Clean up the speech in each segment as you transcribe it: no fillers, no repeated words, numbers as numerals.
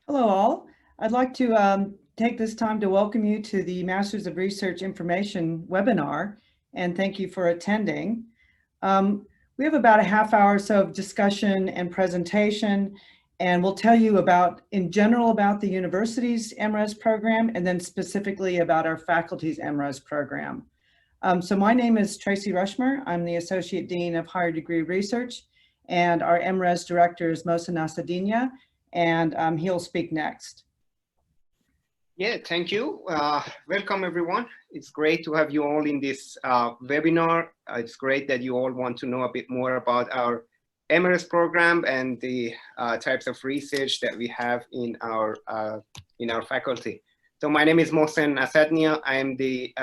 Hello all. I'd like to take this time to welcome you to the Masters of Research Information webinar, and thank you for attending. We have about a half hour or so of discussion and presentation, and we'll tell you about, in general, about the university's Mres program, and then specifically about our faculty's Mres program. So my name is Tracy Rushmer. I'm the Associate Dean of Higher Degree Research, and our Mres Director is Mohsen Asadinha, and he'll speak next. Yeah, thank you. Welcome everyone. It's great to have you all in this webinar. It's great that you all want to know a bit more about our Mres program and the types of research that we have in our faculty. So my name is Mohsen Asadinha. I am the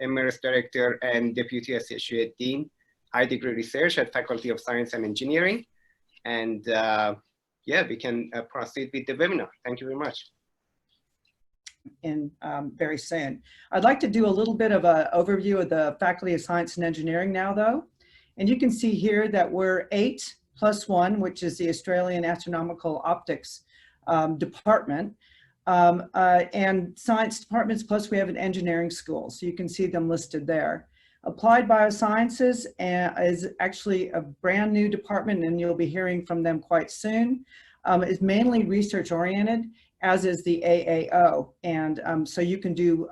Mres Director and Deputy Associate Dean, High Degree Research at Faculty of Science and Engineering. And yeah, we can proceed with the webinar. Thank you very much. And very soon. I'd like to do a little bit of an overview of the Faculty of Science and Engineering now, though. And you can see here that we're 8+1, which is the Australian Astronomical Optics department, and science departments, plus we have an engineering school. So you can see them listed there. Applied Biosciences is actually a brand new department, and you'll be hearing from them quite soon. It's mainly research oriented, as is the AAO. And so you can do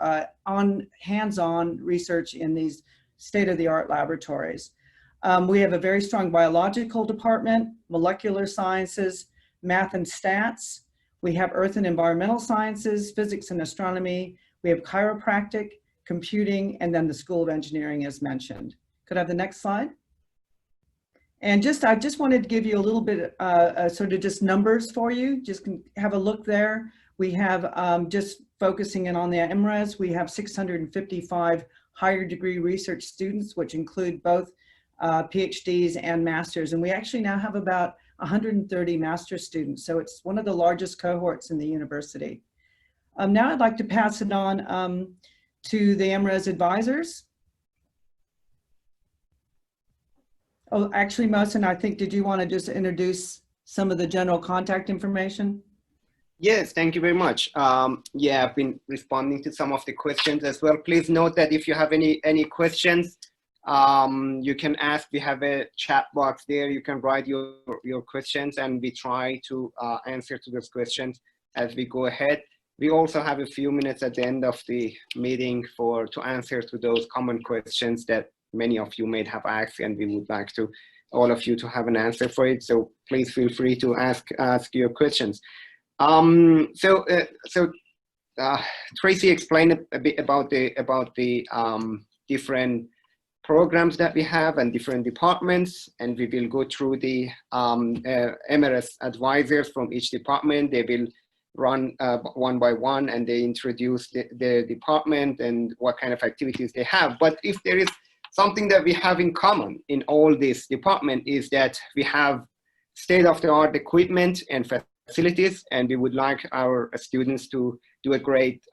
hands-on research in these state-of-the-art laboratories. We have a very strong biological department, molecular sciences, math and stats. We have earth and environmental sciences, physics and astronomy. We have chiropractic, computing, and then the School of Engineering as mentioned. Could I have the next slide? And I just wanted to give you a little bit sort of just numbers for you. Just have a look there. We have just focusing in on the Mres, we have 655 higher degree research students, which include both PhDs and masters. And we actually now have about 130 master's students. So it's one of the largest cohorts in the university. Now I'd like to pass it on to the Mres advisors. Oh, actually, Mohsen, I think, did you want to just introduce some of the general contact information? Yes, thank you very much. Yeah, I've been responding to some of the questions as well. Please note that if you have any questions, you can ask. We have a chat box there. You can write your questions, and we try to answer to those questions as we go ahead. We also have a few minutes at the end of the meeting to answer to those common questions that many of you may have asked, and we would like to all of you to have an answer for it. So please feel free to ask your questions. Tracy explained a bit about the different programs that we have and different departments, and we will go through the Mres advisors from each department. They will run one by one, and they introduce the department and what kind of activities they have. But if there is something that we have in common in all this department is that we have state-of-the-art equipment and facilities, and we would like our students to do a great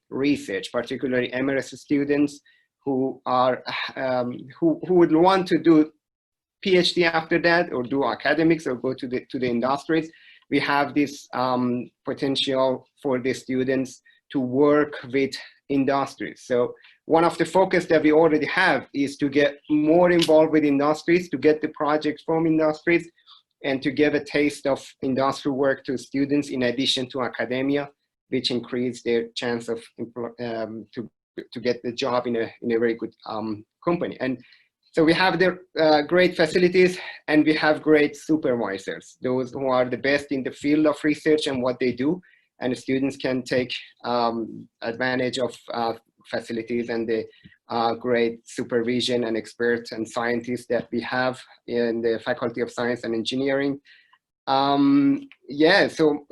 research, particularly Mres students who would want to do PhD after that, or do academics, or go to the industries. We have this potential for the students to work with industries. So one of the focus that we already have is to get more involved with industries, to get the projects from industries, and to give a taste of industrial work to students in addition to academia, which increase their chance of to get the job in a very good company. And so we have the great facilities, and we have great supervisors, those who are the best in the field of research and what they do, and the students can take advantage of facilities and the great supervision and experts and scientists that we have in the Faculty of Science and Engineering. Yeah, so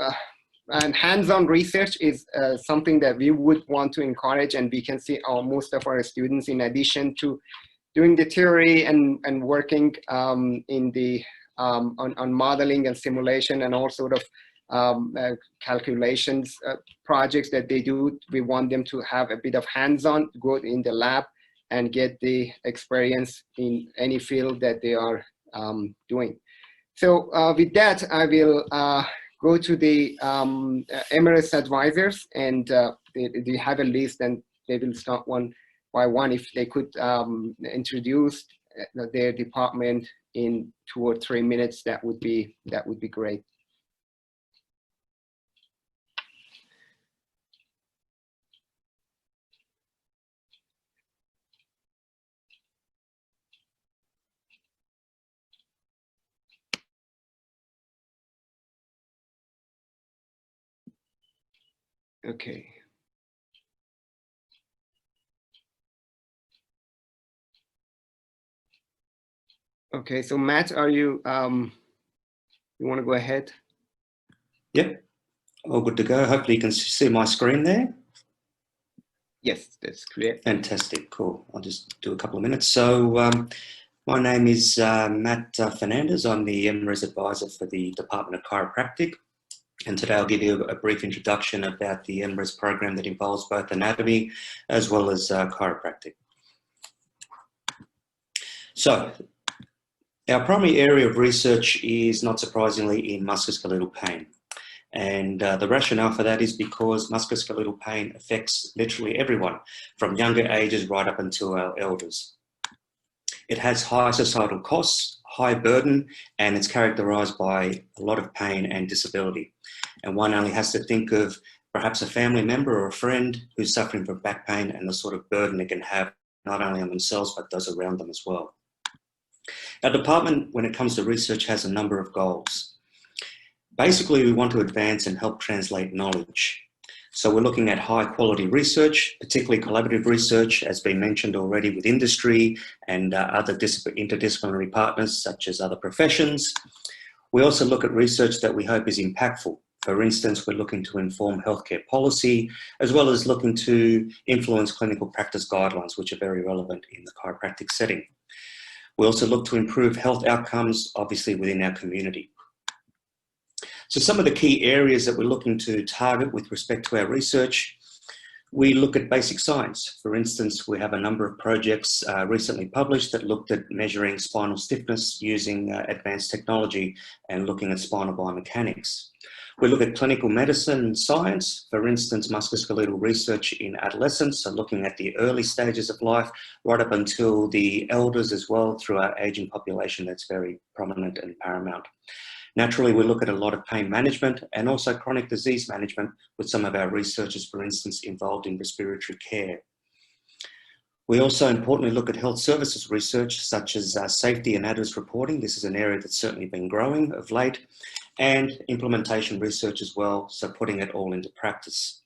and hands-on research is something that we would want to encourage, and we can see most of our students, in addition to doing the theory and working in the on modeling and simulation and all sort of calculations projects that they do, we want them to have a bit of hands-on, go in the lab and get the experience in any field that they are doing. So with that, I will go to the Mres advisors, and they have a list, and they will start one by one. If they could introduce their department in 2 or 3 minutes, that would be great. Okay. Okay, so Matt, are you you want to go ahead? Yep, all good to go. Hopefully you can see my screen there. Yes, that's clear. Fantastic, cool. I'll just do a couple of minutes. So my name is Matt Fernandez. I'm the Mres advisor for the Department of Chiropractic. And today I'll give you a brief introduction about the Mres program that involves both anatomy as well as chiropractic. So our primary area of research is, not surprisingly, in musculoskeletal pain. And the rationale for that is because musculoskeletal pain affects literally everyone, from younger ages right up until our elders. It has high societal costs, high burden, and it's characterized by a lot of pain and disability. And one only has to think of perhaps a family member or a friend who's suffering from back pain and the sort of burden it can have not only on themselves, but those around them as well. Our department, when it comes to research, has a number of goals. Basically, we want to advance and help translate knowledge. So we're looking at high quality research, particularly collaborative research, as been mentioned already, with industry and other interdisciplinary partners, such as other professions. We also look at research that we hope is impactful. For instance, we're looking to inform healthcare policy, as well as looking to influence clinical practice guidelines, which are very relevant in the chiropractic setting. We also look to improve health outcomes, obviously, within our community. So some of the key areas that we're looking to target with respect to our research, we look at basic science. For instance, we have a number of projects recently published that looked at measuring spinal stiffness using advanced technology and looking at spinal biomechanics. We look at clinical medicine and science, for instance, musculoskeletal research in adolescence, so looking at the early stages of life, right up until the elders as well, through our aging population that's very prominent and paramount. Naturally, we look at a lot of pain management and also chronic disease management, with some of our researchers, for instance, involved in respiratory care. We also importantly look at health services research, such as safety and adverse reporting. This is an area that's certainly been growing of late, and implementation research as well, so putting it all into practice.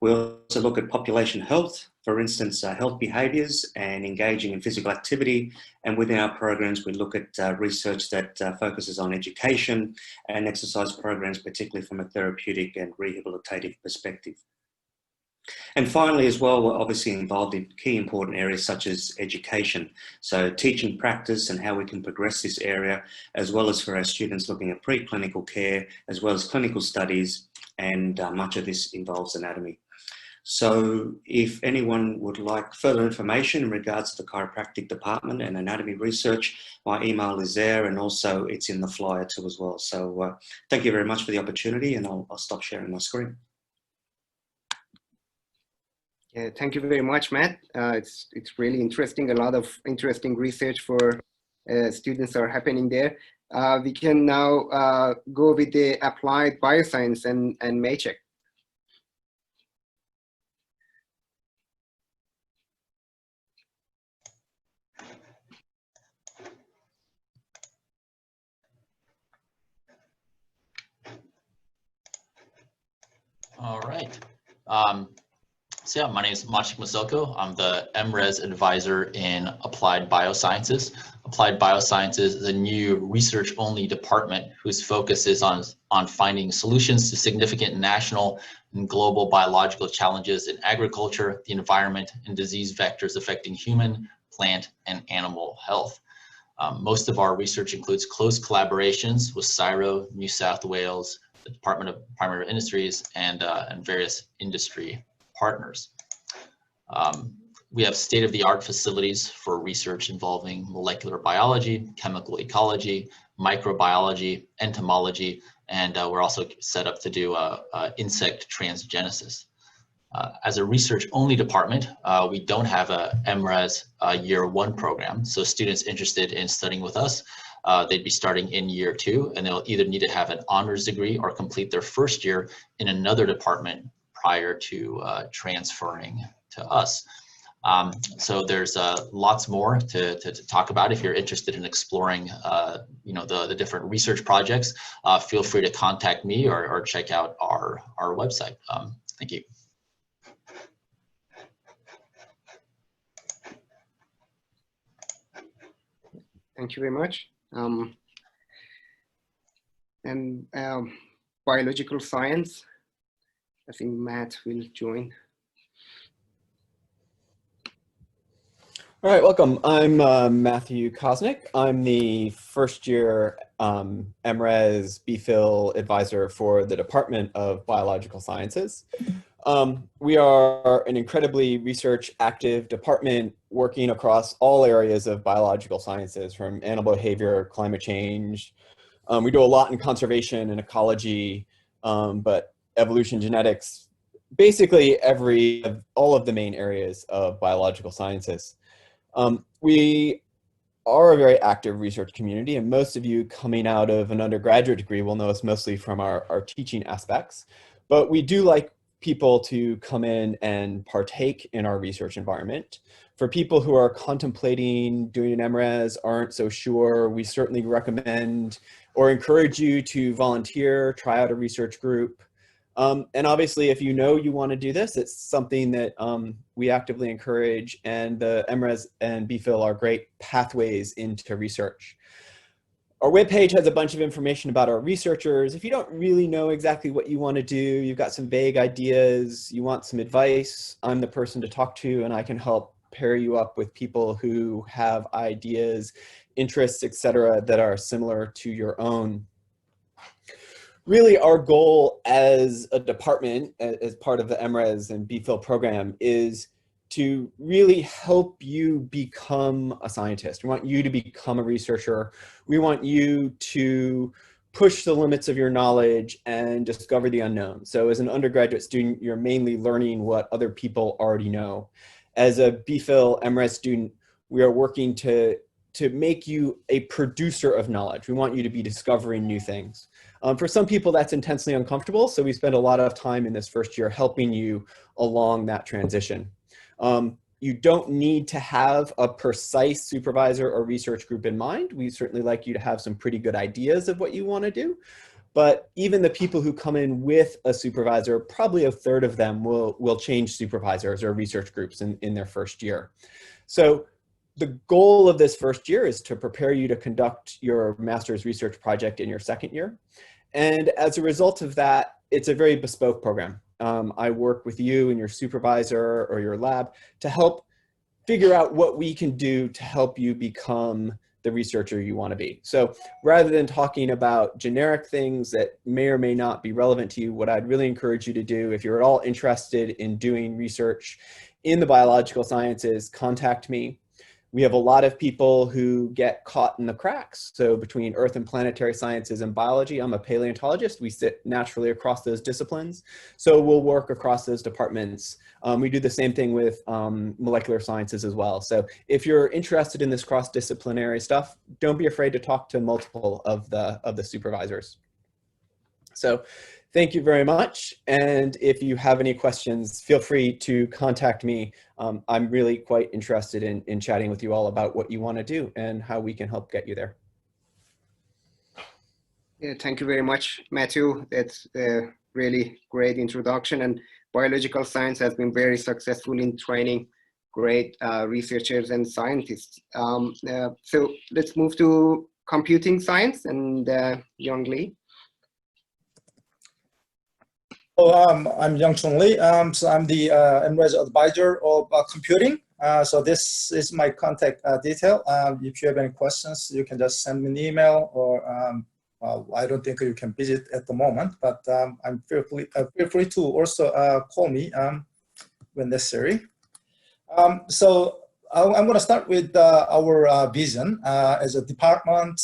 We also look at population health, for instance, health behaviours and engaging in physical activity. And within our programs, we look at research that focuses on education and exercise programs, particularly from a therapeutic and rehabilitative perspective. And finally, as well, we're obviously involved in key important areas such as education. So teaching practice and how we can progress this area, as well as for our students looking at preclinical care, as well as clinical studies, and much of this involves anatomy. So if anyone would like further information in regards to the chiropractic department and anatomy research, my email is there, and also it's in the flyer too as well. So thank you very much for the opportunity, and I'll stop sharing my screen. Yeah, thank you very much, Matt. It's really interesting. A lot of interesting research for students are happening there. We can now go with the applied bioscience and Maycheck. All right. So yeah, my name is Mashik Masoko. I'm the Mres advisor in Applied Biosciences. Applied Biosciences is a new research-only department whose focus is on finding solutions to significant national and global biological challenges in agriculture, the environment, and disease vectors affecting human, plant, and animal health. Most of our research includes close collaborations with CSIRO, New South Wales, the Department of Primary Industries, and various industry partners. We have state-of-the-art facilities for research involving molecular biology, chemical ecology, microbiology, entomology, And we're also set up to do insect transgenesis. As a research-only department, we don't have a MRes year 1 program. So students interested in studying with us, they'd be starting in year 2, and they'll either need to have an honors degree or complete their first year in another department prior to transferring to us. So there's lots more to talk about. If you're interested in exploring, the different research projects, feel free to contact me or check out our website. Thank you. Thank you very much. Biological science, I think Matt will join. All right, welcome. I'm Matthew Kosnick. I'm the first year Mres BPhil advisor for the Department of Biological Sciences. We are an incredibly research active department working across all areas of biological sciences, from animal behavior, climate change. We do a lot in conservation and ecology, but evolution, genetics, basically all of the main areas of biological sciences. We are a very active research community, and most of you coming out of an undergraduate degree will know us mostly from our teaching aspects, but we do like people to come in and partake in our research environment. For people who are contemplating doing an MRes, aren't so sure, we certainly recommend or encourage you to volunteer, try out a research group. And obviously, if you know you want to do this, it's something that we actively encourage, and the MRes and BPhil are great pathways into research. Our webpage has a bunch of information about our researchers. If you don't really know exactly what you want to do, you've got some vague ideas, you want some advice, I'm the person to talk to, and I can help pair you up with people who have ideas, interests, etc., that are similar to your own. Really, our goal as a department, as part of the MRes and BPhil program, is to really help you become a scientist. We want you to become a researcher. We want you to push the limits of your knowledge and discover the unknown. So as an undergraduate student, you're mainly learning what other people already know. As a BPhil MRes student, we are working to make you a producer of knowledge. We want you to be discovering new things. For some people, that's intensely uncomfortable, so we spend a lot of time in this first year helping you along that transition. You don't need to have a precise supervisor or research group in mind. We certainly like you to have some pretty good ideas of what you want to do. But even the people who come in with a supervisor, probably a third of them will change supervisors or research groups in their first year. So the goal of this first year is to prepare you to conduct your master's research project in your second year. And as a result of that, it's a very bespoke program. I work with you and your supervisor or your lab to help figure out what we can do to help you become the researcher you want to be. So rather than talking about generic things that may or may not be relevant to you, what I'd really encourage you to do, if you're at all interested in doing research in the biological sciences, contact me. We have a lot of people who get caught in the cracks. So between earth and planetary sciences and biology, I'm a paleontologist. We sit naturally across those disciplines. So we'll work across those departments. We do the same thing with molecular sciences as well. So if you're interested in this cross-disciplinary stuff, don't be afraid to talk to multiple of the supervisors. So thank you very much. And if you have any questions, feel free to contact me. I'm really quite interested in chatting with you all about what you want to do and how we can help get you there. Yeah, thank you very much, Matthew. That's a really great introduction. And biological science has been very successful in training great researchers and scientists. So let's move to computing science and Young Lee. I'm Young Chung Lee. So I'm the Mres advisor of computing. So this is my contact detail. If you have any questions, you can just send me an email, or I don't think you can visit at the moment, but feel free to also call me when necessary. So I'm going to start with our vision as a department.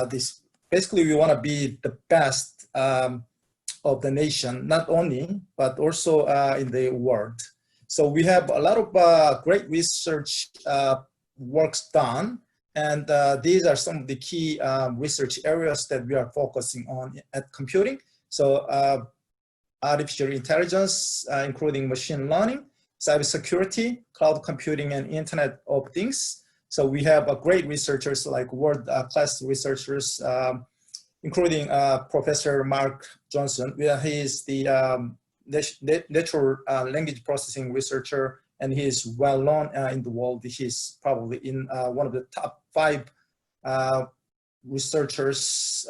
This basically we want to be the best of the nation, not only, but also in the world. So we have a lot of great research works done. And these are some of the key research areas that we are focusing on at computing. So artificial intelligence, including machine learning, cybersecurity, cloud computing, and Internet of Things. So we have great researchers like world-class researchers, including Professor Mark Johnson. He is the natural language processing researcher, and he is well known in the world. He's probably in one of the top 5 researchers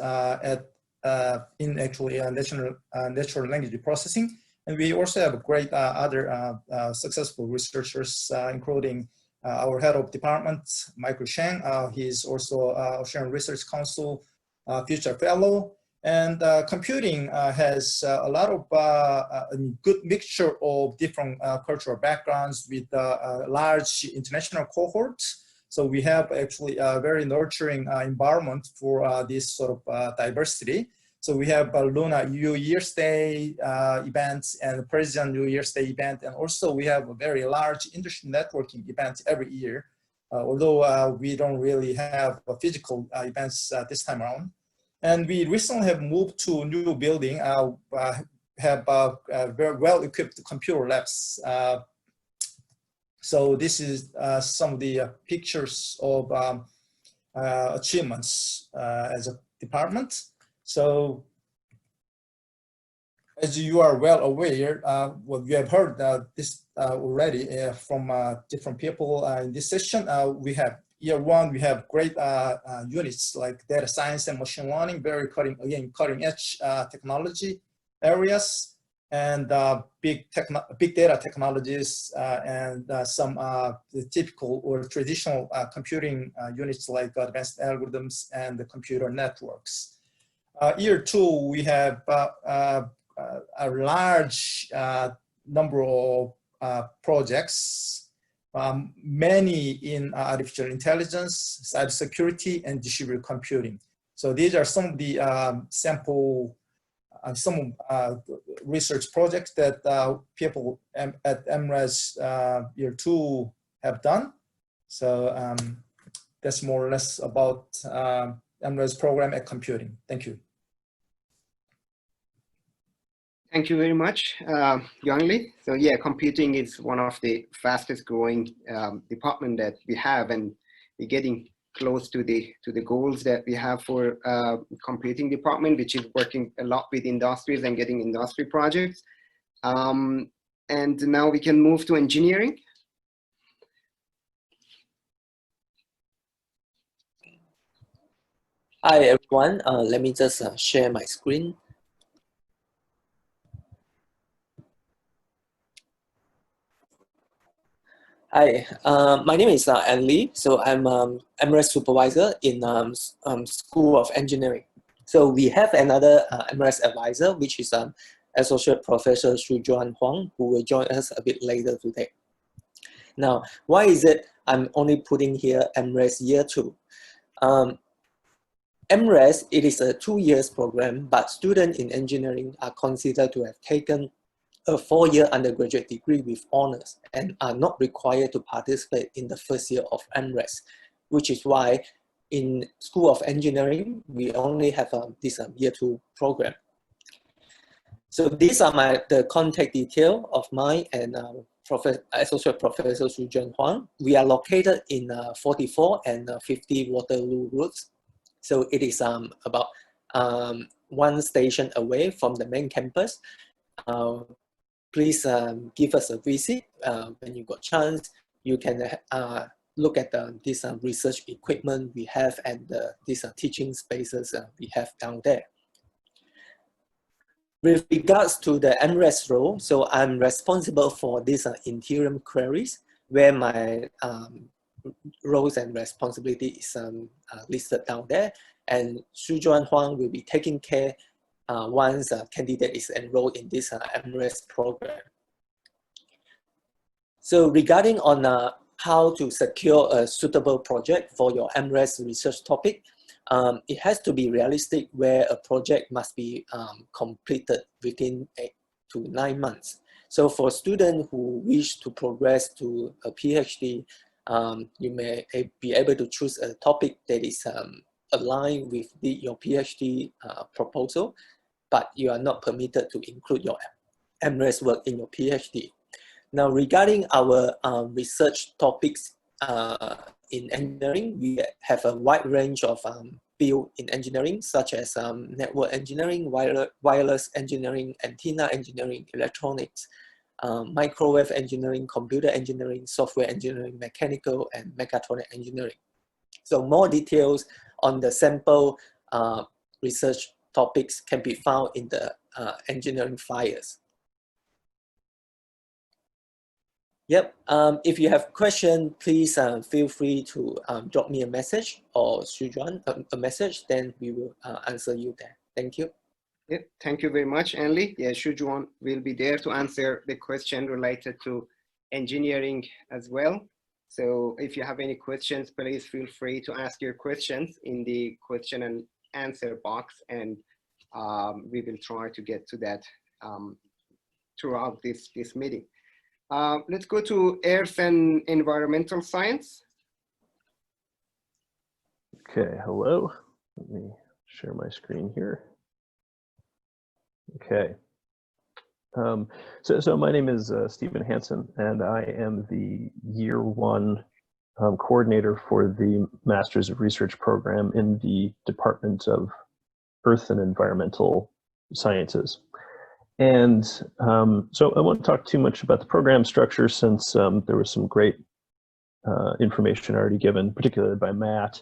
in actually natural language processing. And we also have great other successful researchers, including our head of department, Michael Shang. He's also Ocean Research Council Future Fellow. And computing has a lot of a good mixture of different cultural backgrounds with large international cohorts. So we have actually a very nurturing environment for this sort of diversity. So we have Luna New Year's Day events and President New Year's Day event. And also we have a very large industry networking event every year, although we don't really have physical events this time around. And we recently have moved to a new building, have very well-equipped computer labs. So this is some of the pictures of achievements as a department. So as you are well aware, what you have heard this already from different people in this session, we have year 1, we have great units like data science and machine learning, very cutting edge technology areas, and big data technologies, and some the typical or traditional computing units like advanced algorithms and the computer networks. Year 2, we have a large number of projects, many in artificial intelligence, cybersecurity, and distributed computing. So these are some of the sample, some research projects that people at Mres year 2 have done. So that's more or less about Mres program at computing. Thank you. Thank you very much, Youngli. So yeah, computing is one of the fastest growing department that we have, and we're getting close to the goals that we have for computing department, which is working a lot with industries and getting industry projects. And now we can move to engineering. Hi everyone, let me just share my screen. Hi, my name is An Lee. So I'm Mres supervisor in School of Engineering. So we have another Mres advisor, which is Associate Professor Sujuan Huang, who will join us a bit later today. Now, why is it I'm only putting here Mres year 2? Mres, it is a 2 years program, but students in engineering are considered to have taken a 4-year undergraduate degree with honors and are not required to participate in the first year of Mres, which is why in School of Engineering, we only have this year 2 program. So these are the contact detail of mine and Associate Professor Sujuan Huang. We are located in 44 and 50 Waterloo routes. So it is about 1 station away from the main campus. Please give us a visit when you got chance. You can look at this research equipment we have and these teaching spaces we have down there. With regards to the Mres role, so I'm responsible for these interior queries where my roles and responsibility is listed down there, and Sujuan Huang will be taking care once a candidate is enrolled in this Mres program. So regarding on how to secure a suitable project for your Mres research topic, it has to be realistic where a project must be completed within 8 to 9 months. So for students who wish to progress to a PhD, you may be able to choose a topic that is aligned with your PhD proposal, but you are not permitted to include your Mres work in your PhD. Now, regarding our research topics in engineering, we have a wide range of fields in engineering, such as network engineering, wireless engineering, antenna engineering, electronics, microwave engineering, computer engineering, software engineering, mechanical and mechatronic engineering. So more details on the sample research topics can be found in the engineering files. Yep, if you have questions, please feel free to drop me a message or Shujuan a message, then we will answer you there. Thank you. Yeah, thank you very much, Anli. Yeah, Shujuan will be there to answer the question related to engineering as well. So if you have any questions, please feel free to ask your questions in the question and answer box, and we will try to get to that throughout this meeting. Let's go to Earth and Environmental Science. Okay, hello. Let me share my screen here. Okay. So my name is Stephen Hansen, and I am the Year 1 coordinator for the Masters of Research program in the Department of Earth and Environmental Sciences. And so I won't talk too much about the program structure, since there was some great information already given, particularly by Matt.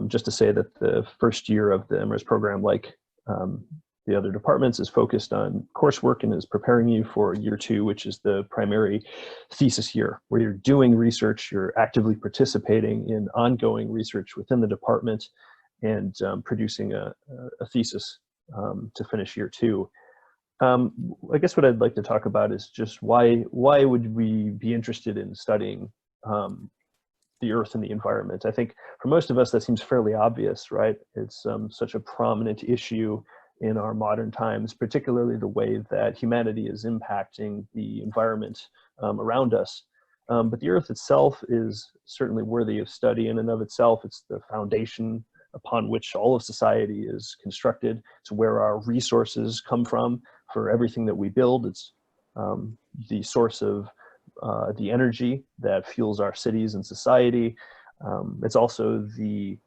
Just to say that the first year of the Mres program, like the other departments, is focused on coursework and is preparing you for year 2, which is the primary thesis year, where you're doing research, you're actively participating in ongoing research within the department, and producing a thesis to finish year 2. I guess what I'd like to talk about is just why would we be interested in studying the Earth and the environment? I think for most of us that seems fairly obvious, right? It's such a prominent issue in our modern times, particularly the way that humanity is impacting the environment around us. But the Earth itself is certainly worthy of study in and of itself. It's the foundation upon which all of society is constructed. It's where our resources come from for everything that we build. It's the source of the energy that fuels our cities and society. It's also the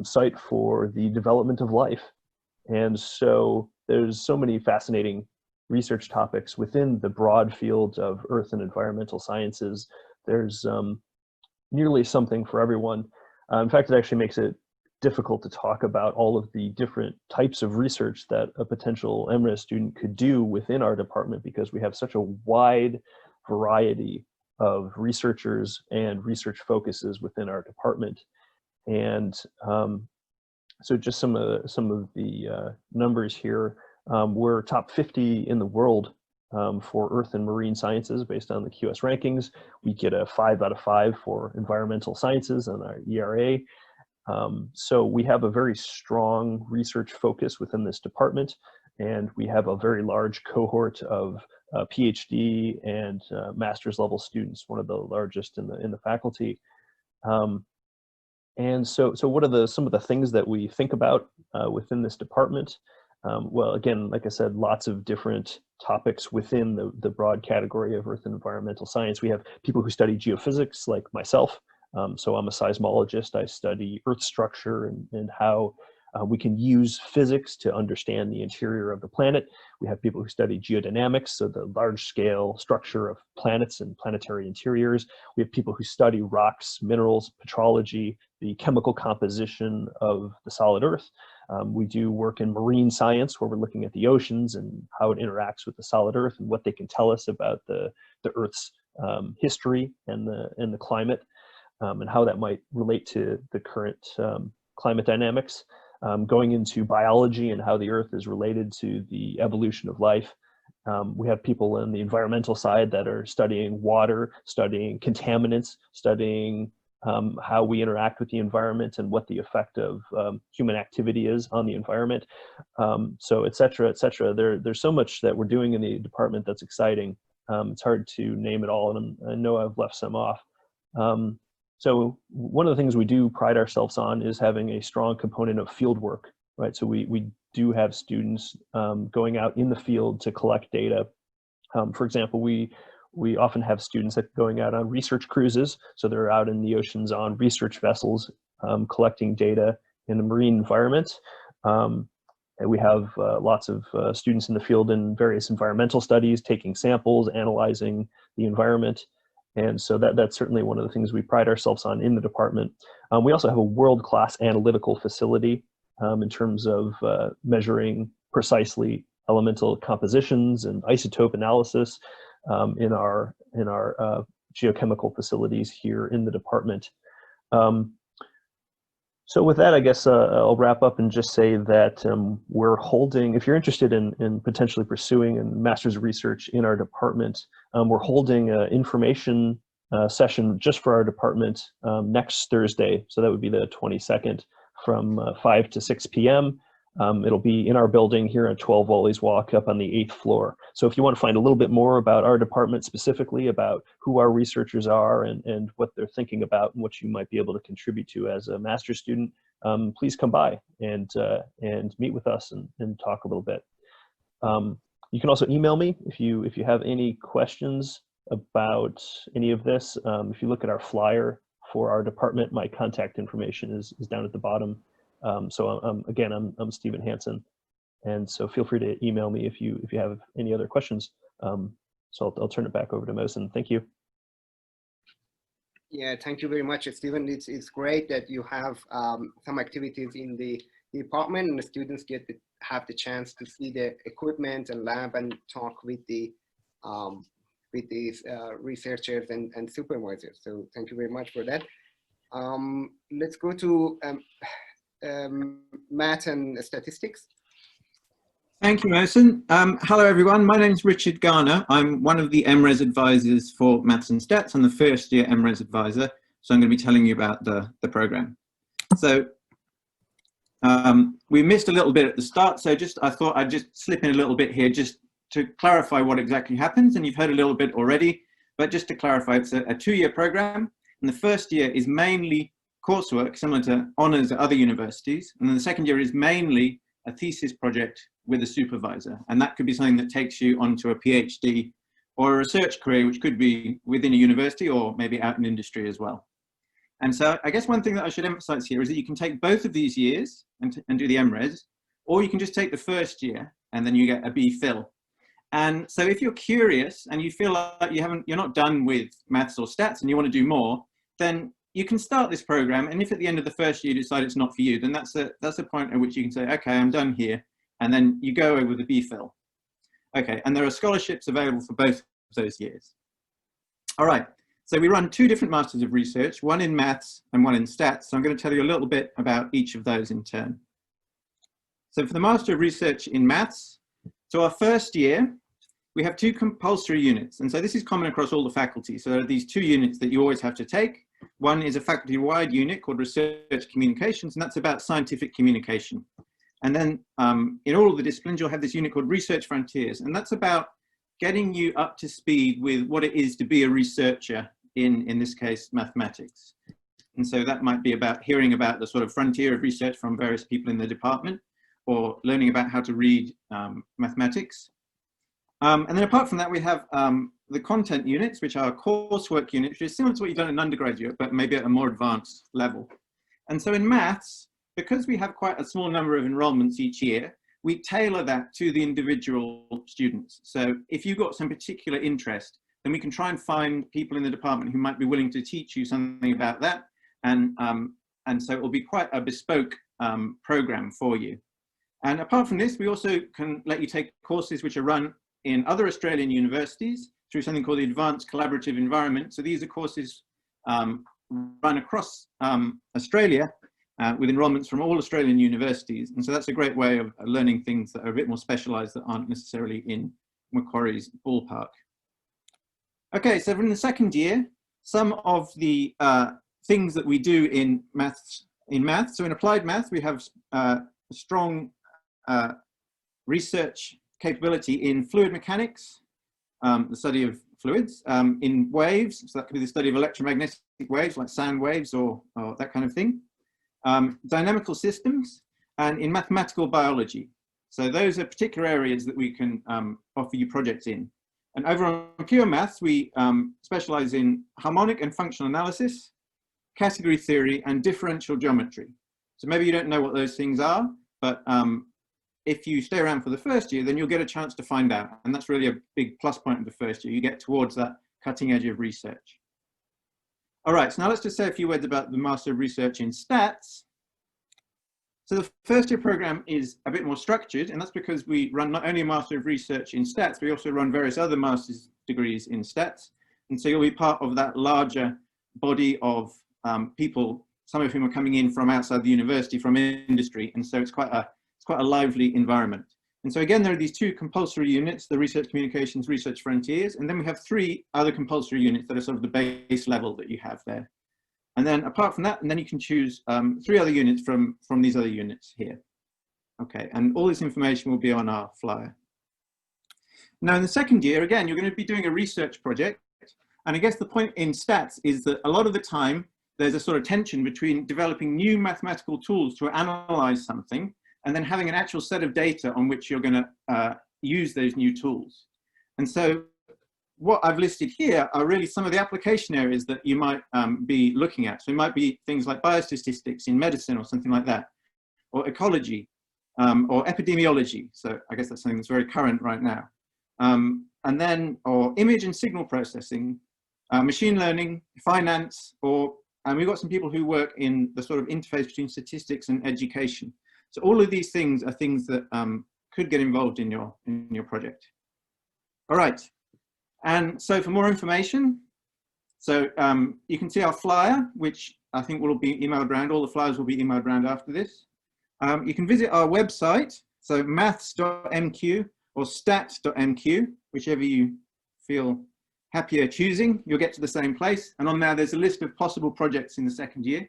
site for the development of life. And so there's so many fascinating research topics within the broad field of earth and environmental sciences. There's nearly something for everyone. In fact, it actually makes it difficult to talk about all of the different types of research that a potential Mres student could do within our department, because we have such a wide variety of researchers and research focuses within our department. And so just some of the numbers here. We're top 50 in the world for earth and marine sciences based on the QS rankings. We get a 5 out of 5 for environmental sciences on our ERA. So we have a very strong research focus within this department, and we have a very large cohort of PhD and master's level students, one of the largest in the faculty. And so what are some of the things that we think about within this department? Well, again, like I said, lots of different topics within the broad category of earth and environmental science. We have people who study geophysics, like myself. So I'm a seismologist. I study earth structure and how we can use physics to understand the interior of the planet. We have people who study geodynamics, so the large scale structure of planets and planetary interiors. We have people who study rocks, minerals, petrology, the chemical composition of the solid earth. We do work in marine science, where we're looking at the oceans and how it interacts with the solid earth and what they can tell us about the Earth's history and the climate, and how that might relate to the current climate dynamics. Going into biology and how the Earth is related to the evolution of life. We have people in the environmental side that are studying water, studying contaminants, studying how we interact with the environment and what the effect of human activity is on the environment. So et cetera, et cetera. There's so much that we're doing in the department that's exciting. It's hard to name it all, and I know I've left some off. So one of the things we do pride ourselves on is having a strong component of field work, right? So we do have students going out in the field to collect data. For example, we often have students that are going out on research cruises. So they're out in the oceans on research vessels, collecting data in the marine environment. And we have lots of students in the field in various environmental studies, taking samples, analyzing the environment. And so that's certainly one of the things we pride ourselves on in the department. We also have a world-class analytical facility in terms of measuring precisely elemental compositions and isotope analysis in our geochemical facilities here in the department. So with that, I guess I'll wrap up and just say that we're holding, if you're interested in potentially pursuing a master's of research in our department, we're holding an information session just for our department next Thursday. So that would be the 22nd from 5 to 6 p.m. It'll be in our building here at 12 Wally's Walk up on the 8th floor. So if you want to find a little bit more about our department specifically, about who our researchers are and what they're thinking about and what you might be able to contribute to as a master's student, please come by and meet with us and talk a little bit. You can also email me if you have any questions about any of this. If you look at our flyer for our department, my contact information is down at the bottom. So again, I'm Stephen Hansen, and so feel free to email me if you have any other questions. So I'll turn it back over to Mohsen. Thank you. Yeah, thank you very much, Stephen. It's great that you have some activities in the department, and the students have the chance to see the equipment and lab and talk with these researchers and supervisors. So thank you very much for that. Let's go to math and statistics. Thank you, Mohsen. Hello, everyone. My name is Richard Garner. I'm one of the Mres advisors for Maths and Stats. I'm the first year Mres advisor. So I'm going to be telling you about the program. So we missed a little bit at the start. So I thought I'd just slip in a little bit here just to clarify what exactly happens. And you've heard a little bit already, but just to clarify, it's a 2-year program. And the first year is mainly coursework, similar to honours at other universities. And then the second year is mainly a thesis project with a supervisor. And that could be something that takes you onto a PhD or a research career, which could be within a university or maybe out in industry as well. And so I guess one thing that I should emphasize here is that you can take both of these years and do the Mres, or you can just take the first year and then you get a BPhil. And so if you're curious and you feel like you're not done with maths or stats and you want to do more, then you can start this program. And if at the end of the first year you decide it's not for you, then that's a point at which you can say, okay, I'm done here. And then you go over with the BPhil. Okay, and there are scholarships available for both of those years. All right, so we run 2 different Masters of Research, one in maths and one in stats. So I'm going to tell you a little bit about each of those in turn. So for the Master of Research in maths, so our first year, we have 2 compulsory units. And so this is common across all the faculties. So there are these 2 units that you always have to take. One is a faculty-wide unit called Research Communications, and that's about scientific communication. And then in all of the disciplines, you'll have this unit called Research Frontiers, and that's about getting you up to speed with what it is to be a researcher in this case, mathematics. And so that might be about hearing about the sort of frontier of research from various people in the department, or learning about how to read mathematics. And then apart from that, we have the content units, which are coursework units, which is similar to what you've done in undergraduate, but maybe at a more advanced level. And so in maths, because we have quite a small number of enrollments each year, we tailor that to the individual students. So if you've got some particular interest, then we can try and find people in the department who might be willing to teach you something about that. And so it will be quite a bespoke program for you. And apart from this, we also can let you take courses which are run in other Australian universities through something called the Advanced Collaborative Environment. So these are courses run across Australia with enrollments from all Australian universities. And so that's a great way of learning things that are a bit more specialized that aren't necessarily in Macquarie's ballpark. Okay, so in the second year, some of the things that we do in maths. So in applied math, we have a strong research capability in fluid mechanics, the study of fluids, in waves, so that could be the study of electromagnetic waves like sound waves or that kind of thing, dynamical systems, and in mathematical biology. So those are particular areas that we can offer you projects in. And over on pure maths, we specialize in harmonic and functional analysis, category theory, and differential geometry. So maybe you don't know what those things are, but if you stay around for the first year, then you'll get a chance to find out. And that's really a big plus point of the first year. You get towards that cutting edge of research. All right, so now let's just say a few words about the Master of Research in Stats. So the first year program is a bit more structured, and that's because we run not only a Master of Research in Stats, we also run various other master's degrees in Stats. And so you'll be part of that larger body of people, some of whom are coming in from outside the university, from industry. And so it's quite a lively environment. And so again, there are these two compulsory units, the Research Communications, Research Frontiers, and then we have three other compulsory units that are sort of the base level that you have there. And then apart from that, and then you can choose three other units from these other units here. Okay, and all this information will be on our flyer. Now in the second year, again, you're going to be doing a research project. And I guess the point in stats is that a lot of the time, there's a sort of tension between developing new mathematical tools to analyze something and then having an actual set of data on which you're going to use those new tools. And so what I've listed here are really some of the application areas that you might be looking at. So it might be things like biostatistics in medicine or something like that, or ecology, or epidemiology. So I guess that's something that's very current right now. And then, or image and signal processing, machine learning, finance, and we've got some people who work in the sort of interface between statistics and education. So all of these things are things that could get involved in your project. All right. And so for more information, so you can see our flyer, which I think will be emailed around. All the flyers will be emailed around after this. You can visit our website, so maths.mq or stats.mq, whichever you feel happier choosing. You'll get to the same place. And on there, there's a list of possible projects in the second year.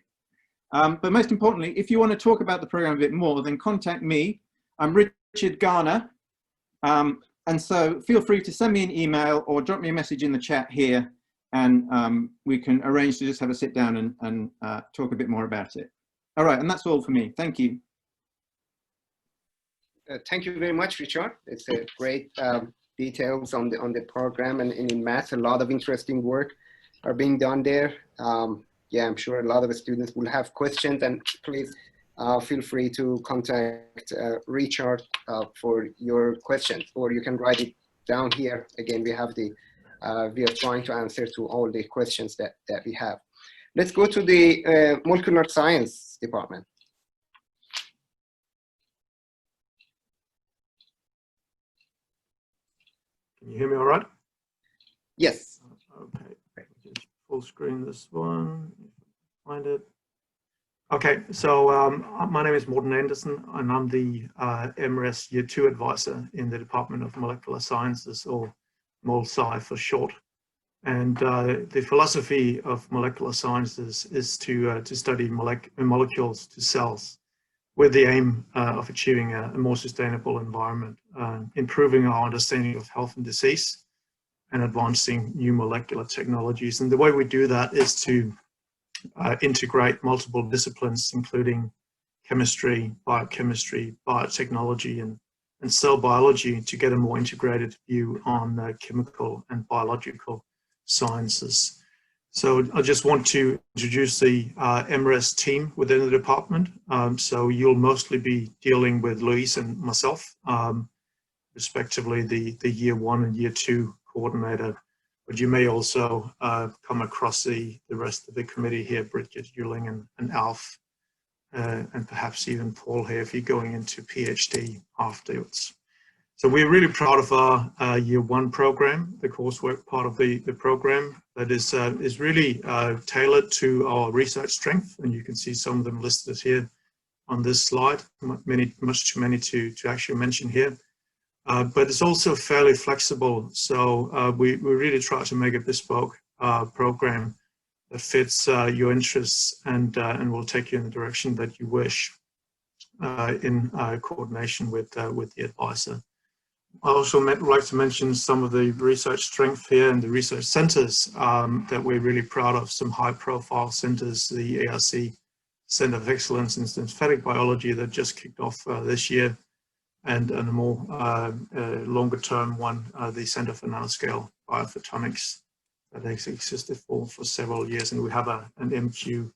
But most importantly, if you want to talk about the program a bit more, then contact me. I'm Richard Garner. And so feel free to send me an email or drop me a message in the chat here, and we can arrange to just have a sit down and talk a bit more about it. All right, and that's all for me. Thank you. Thank you very much, Richard. It's a great details on the program, and in math, a lot of interesting work are being done there. Yeah, I'm sure a lot of the students will have questions, and please feel free to contact Richard for your questions, or you can write it down here. Again, we are trying to answer to all the questions that we have. Let's go to the molecular science department. Can you hear me all right? Yes. Okay, just full screen this one, find it. Okay, so my name is Morten Andersen, and I'm the Mres Year 2 advisor in the Department of Molecular Sciences, or MolSci for short. And the philosophy of molecular sciences is to study molecules to cells with the aim of achieving a more sustainable environment, improving our understanding of health and disease, and advancing new molecular technologies. And the way we do that is to integrate multiple disciplines, including chemistry, biochemistry, biotechnology, and cell biology, to get a more integrated view on chemical and biological sciences. So I just want to introduce the Mres team within the department. So you'll mostly be dealing with Luis and myself, respectively the Year 1 and Year 2 coordinator. But you may also come across the rest of the committee here, Bridget, Yuling, and Alf, and perhaps even Paul here if you're going into PhD afterwards. So we're really proud of our Year 1 program, the coursework part of the program that is really tailored to our research strength. And you can see some of them listed here on this slide, much too many to actually mention here. But it's also fairly flexible. So we really try to make a bespoke program fits your interests and will take you in the direction that you wish in coordination with the advisor. I also would like to mention some of the research strength here and the research centers that we're really proud of, some high profile centers, the ARC Center of Excellence in Synthetic Biology that just kicked off this year, and a more longer term one, the Center for Nanoscale Biophotonics that has existed for several years, and we have an MQ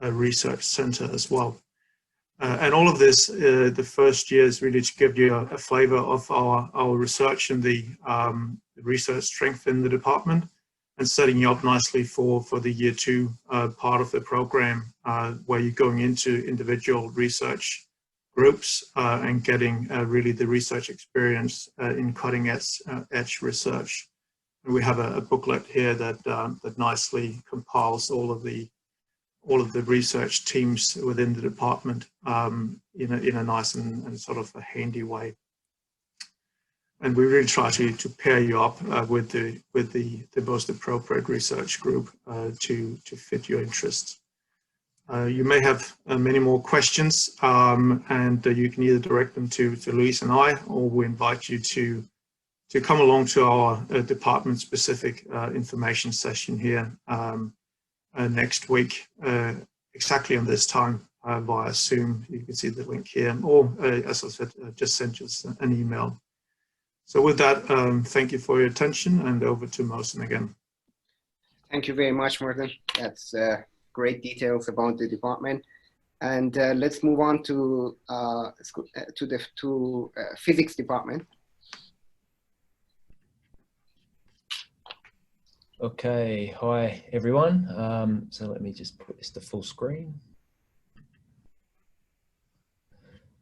research center as well. And all of this, the first year is really to give you a flavor of our research and the research strength in the department, and setting you up nicely for the year 2 part of the program, where you're going into individual research groups and getting really the research experience in cutting edge research. And we have a booklet here that nicely compiles all of the research teams within the department in a nice and sort of a handy way. And we really try to pair you up with the most appropriate research group to fit your interests. You may have many more questions, and you can either direct them to Louise and I, or we invite you to come along to our department-specific information session here next week, exactly on this time via Zoom. You can see the link here, or as I said, just send us an email. So with that, thank you for your attention, and over to Mohsen again. Thank you very much, Morten. That's great details about the department. And let's move on to the physics department. Okay, hi everyone. So let me just put this to full screen.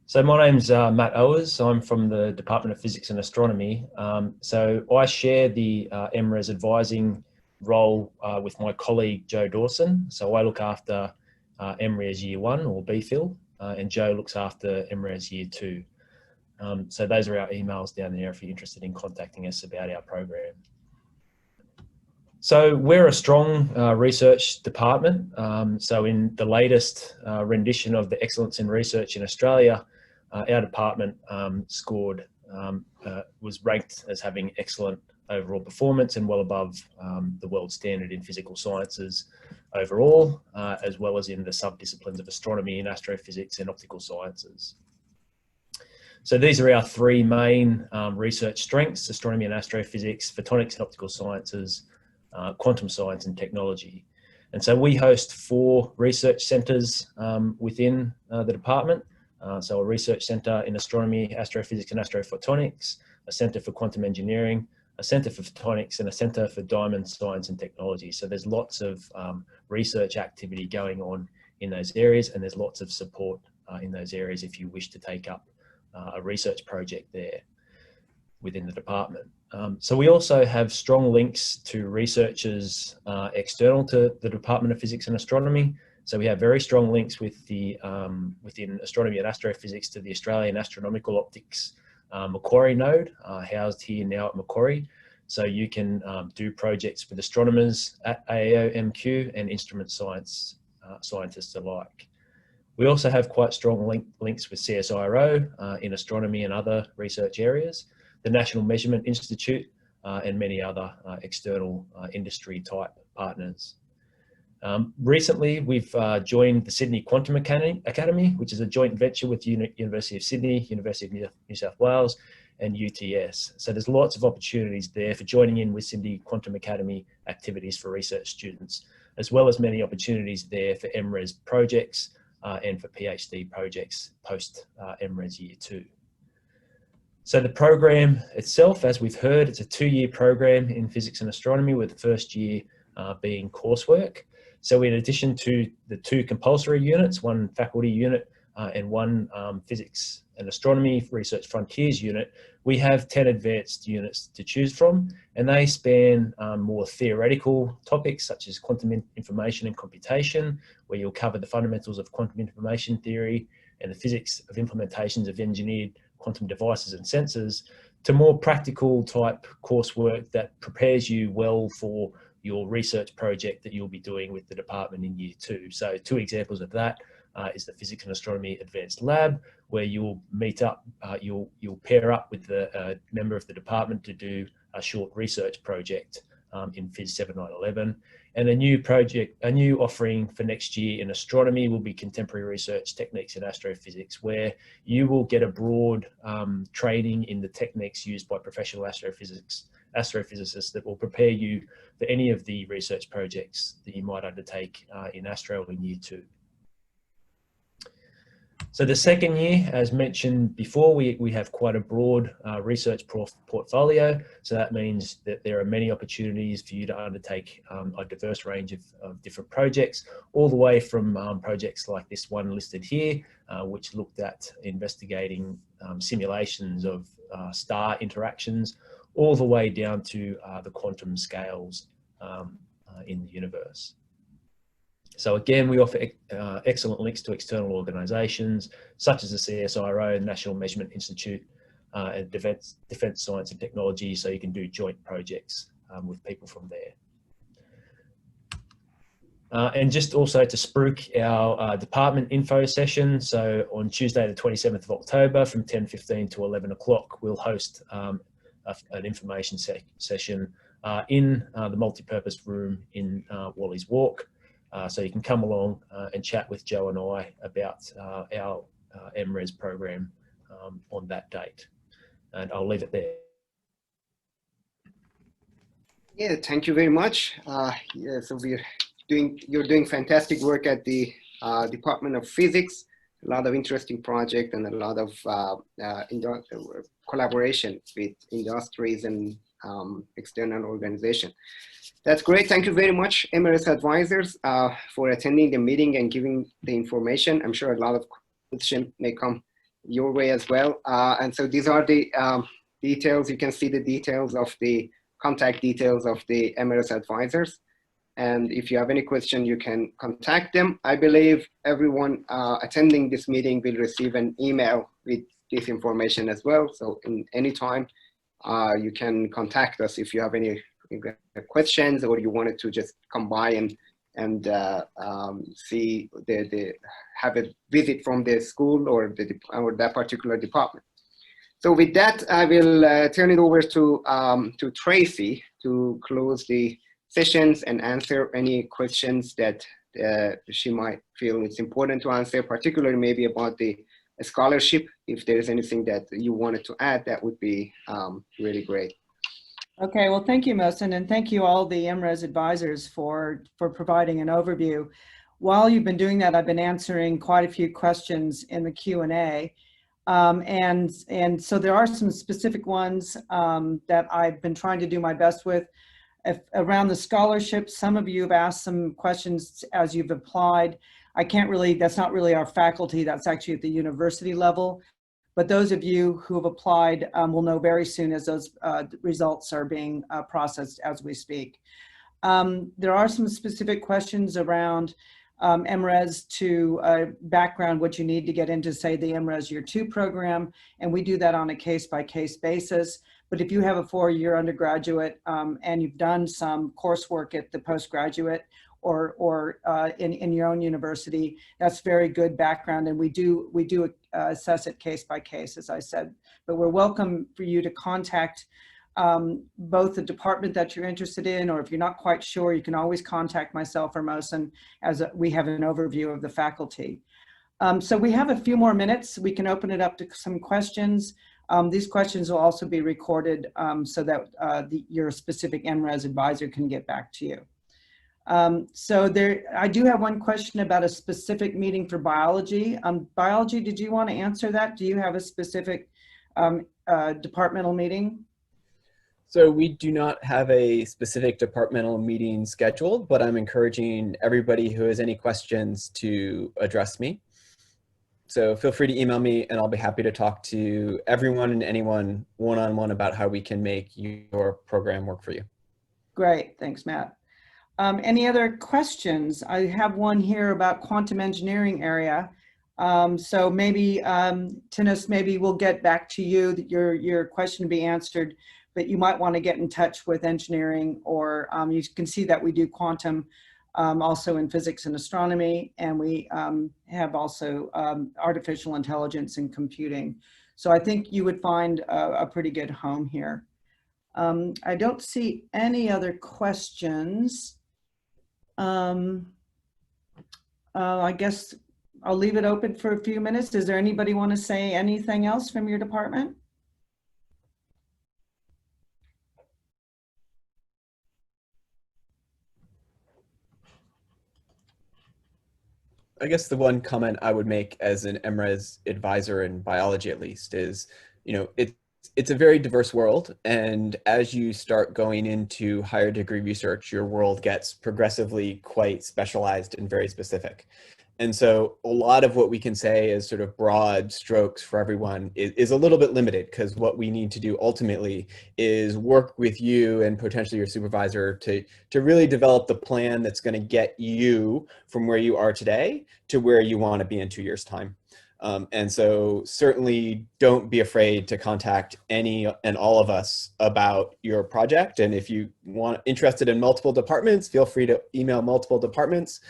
So my name's Matt Owers. I'm from the Department of Physics and Astronomy. So I share the Mres advising role with my colleague Joe Dawson. So I look after Mres Year 1 or BPhil, and Joe looks after Mres Year 2. So those are our emails down there if you're interested in contacting us about our program. So we're a strong research department. So in the latest rendition of the Excellence in Research in Australia, our department was ranked as having excellent overall performance and well above the world standard in physical sciences overall, as well as in the subdisciplines of astronomy and astrophysics and optical sciences. So these are our 3 main research strengths: astronomy and astrophysics, photonics and optical sciences, quantum science and technology. And so we host 4 research centres within the department. So a research centre in astronomy, astrophysics and astrophotonics, a centre for quantum engineering, a centre for photonics, and a centre for diamond science and technology. So there's lots of research activity going on in those areas, and there's lots of support in those areas if you wish to take up a research project there within the department. So we also have strong links to researchers external to the Department of Physics and Astronomy. So we have very strong links with the within astronomy and astrophysics to the Australian Astronomical Optics Macquarie node, housed here now at Macquarie. So you can do projects with astronomers at AAO MQ and instrument scientists alike. We also have quite strong links with CSIRO in astronomy and other research areas, the National Measurement Institute, and many other external industry type partners. Recently, we've joined the Sydney Quantum Academy, which is a joint venture with University of Sydney, University of New South Wales, and UTS. So there's lots of opportunities there for joining in with Sydney Quantum Academy activities for research students, as well as many opportunities there for MRes projects and for PhD projects post MRes Year 2. So the program itself, as we've heard, it's a 2-year program in physics and astronomy, with the first year being coursework. So in addition to the 2 compulsory units, 1 faculty unit and 1 physics and astronomy research frontiers unit, we have 10 advanced units to choose from, and they span more theoretical topics such as quantum information and computation, where you'll cover the fundamentals of quantum information theory and the physics of implementations of engineered quantum devices and sensors, to more practical type coursework that prepares you well for your research project that you'll be doing with the department in year 2. So 2 examples of that is the Physics and Astronomy Advanced Lab, where you'll meet up, you'll pair up with the member of the department to do a short research project in Phys 7911. And a new offering for next year in astronomy will be Contemporary Research Techniques in Astrophysics, where you will get a broad training in the techniques used by professional astrophysicists that will prepare you for any of the research projects that you might undertake in Astro in year 2. So the second year, as mentioned before, we have quite a broad research portfolio. So that means that there are many opportunities for you to undertake a diverse range of different projects, all the way from projects like this one listed here, which looked at investigating simulations of star interactions, all the way down to the quantum scales in the universe. So again, we offer excellent links to external organisations such as the CSIRO, National Measurement Institute, and Defence Science and Technology, so you can do joint projects with people from there. And just also to spruik our department info session, so on Tuesday the 27th of October from 10:15 to 11 o'clock, we'll host an information session in the multi-purpose room in Wally's Walk. So you can come along and chat with Joe and I about our Mres program on that date. And I'll leave it there. Yeah, thank you very much. Yeah, so you're doing fantastic work at the Department of Physics. A lot of interesting project and a lot of collaboration with industries and external organizations. That's great. Thank you very much, Mres advisors, for attending the meeting and giving the information. I'm sure a lot of questions may come your way as well. And so these are the details. You can see the details of the contact details of the Mres advisors. And if you have any question, you can contact them. I believe everyone attending this meeting will receive an email with this information as well. So in any time, you can contact us if you have any questions, or you wanted to just come by and see have a visit from the school or that particular department. So with that, I will turn it over to Tracy to close the sessions and answer any questions that she might feel it's important to answer, particularly maybe about the scholarship. If there is anything that you wanted to add, that would be really great. Okay, well, thank you, Mohsen, and thank you all the Mres advisors for providing an overview. While you've been doing that, I've been answering quite a few questions in the Q&A. And so there are some specific ones that I've been trying to do my best with. Around the scholarship, some of you have asked some questions as you've applied. I can't really, that's not really our faculty, that's actually at the university level. But those of you who have applied will know very soon as those results are being processed as we speak. There are some specific questions around Mres to background, what you need to get into, say, the Mres Year 2 program, and we do that on a case-by-case basis. But if you have a 4-year undergraduate and you've done some coursework at the postgraduate or in your own university, that's very good background, and we do assess it case by case, as I said. But we're welcome for you to contact both the department that you're interested in, or if you're not quite sure, you can always contact myself or Mohsen, as we have an overview of the faculty. So we have a few more minutes. We can open it up to some questions. These questions will also be recorded so that your specific Mres advisor can get back to you. So I do have one question about a specific meeting for biology. Biology, did you want to answer that? Do you have a specific departmental meeting? So we do not have a specific departmental meeting scheduled, but I'm encouraging everybody who has any questions to address me. So feel free to email me and I'll be happy to talk to everyone and anyone one-on-one about how we can make your program work for you. Great, thanks, Matt. Any other questions? I have one here about quantum engineering area. So maybe, Tinas, maybe we'll get back to you, your question to be answered but you might want to get in touch with engineering, or you can see that we do quantum also in physics and astronomy, and we have also artificial intelligence and computing. So I think you would find a pretty good home here. I don't see any other questions. I guess I'll leave it open for a few minutes. Does there anybody want to say anything else from your department? I guess the one comment I would make as an MRes advisor in biology, at least, is, it's a very diverse world. And as you start going into higher degree research, your world gets progressively quite specialized and very specific. And so a lot of what we can say as sort of broad strokes for everyone is a little bit limited, because what we need to do ultimately is work with you and potentially your supervisor to really develop the plan that's going to get you from where you are today to where you want to be in 2 years' time. And so certainly don't be afraid to contact any and all of us about your project. And if you interested in multiple departments, feel free to email multiple departments.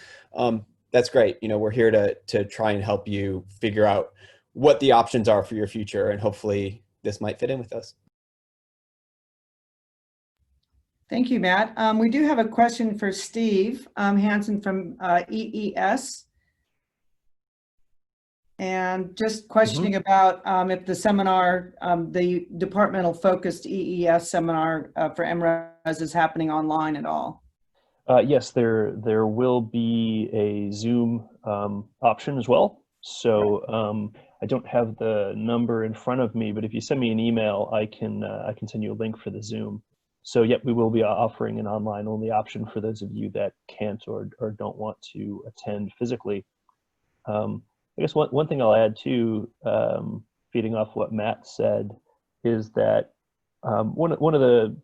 That's great. We're here to try and help you figure out what the options are for your future, and hopefully this might fit in with us. Thank you, Matt. We do have a question for Steve Hansen from EES. And just questioning about if the seminar, the departmental focused EES seminar for MRes is happening online at all. Yes, there will be a Zoom option as well. So I don't have the number in front of me, but if you send me an email, I can send you a link for the Zoom. So yep, we will be offering an online only option for those of you that can't or don't want to attend physically. I guess one thing I'll add too, feeding off what Matt said, is that one of the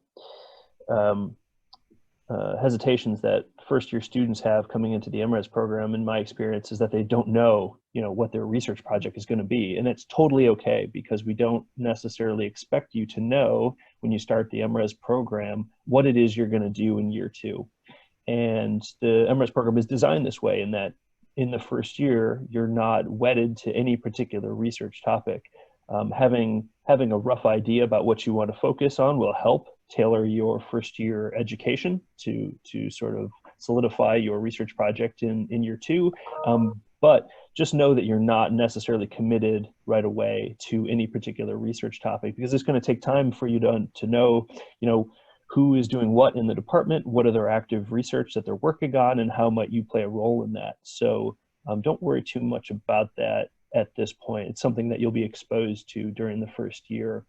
hesitations that first-year students have coming into the MRes program, in my experience, is that they don't know, what their research project is going to be, and it's totally okay, because we don't necessarily expect you to know when you start the MRes program what it is you're going to do in year 2. And the MRes program is designed this way, in that in the first year, you're not wedded to any particular research topic. Having a rough idea about what you want to focus on will help tailor your first year education to sort of solidify your research project in year 2. But just know that you're not necessarily committed right away to any particular research topic, because it's going to take time for you to know, who is doing what in the department, what are their active research that they're working on, and how might you play a role in that. So don't worry too much about that at this point. It's something that you'll be exposed to during the first year.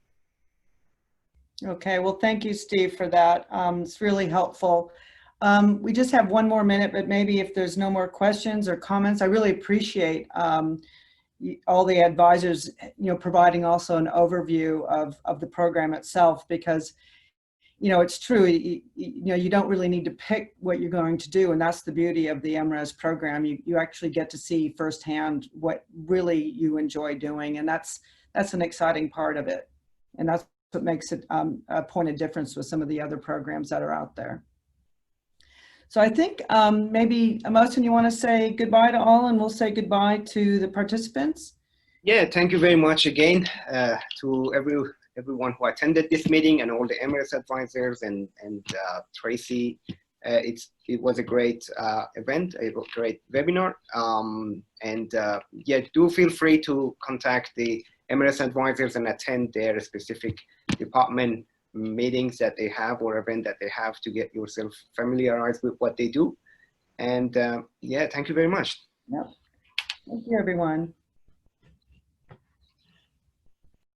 Okay, well, thank you, Steve, for that. It's really helpful. We just have one more minute, but maybe if there's no more questions or comments, I really appreciate all the advisors, providing also an overview of the program itself, because it's true, you don't really need to pick what you're going to do, and that's the beauty of the MRes program. You actually get to see firsthand what really you enjoy doing, and that's an exciting part of it, and that's what makes it a point of difference with some of the other programs that are out there. So I think maybe, Amosen, you want to say goodbye to all, and we'll say goodbye to the participants? Yeah, thank you very much again to everyone who attended this meeting, and all the MRes advisors and Tracy. It was a great event, a great webinar. Yeah, do feel free to contact the MRes advisors and attend their specific department meetings that they have, or event that they have, to get yourself familiarized with what they do. And yeah, thank you very much. Yep. Thank you, everyone.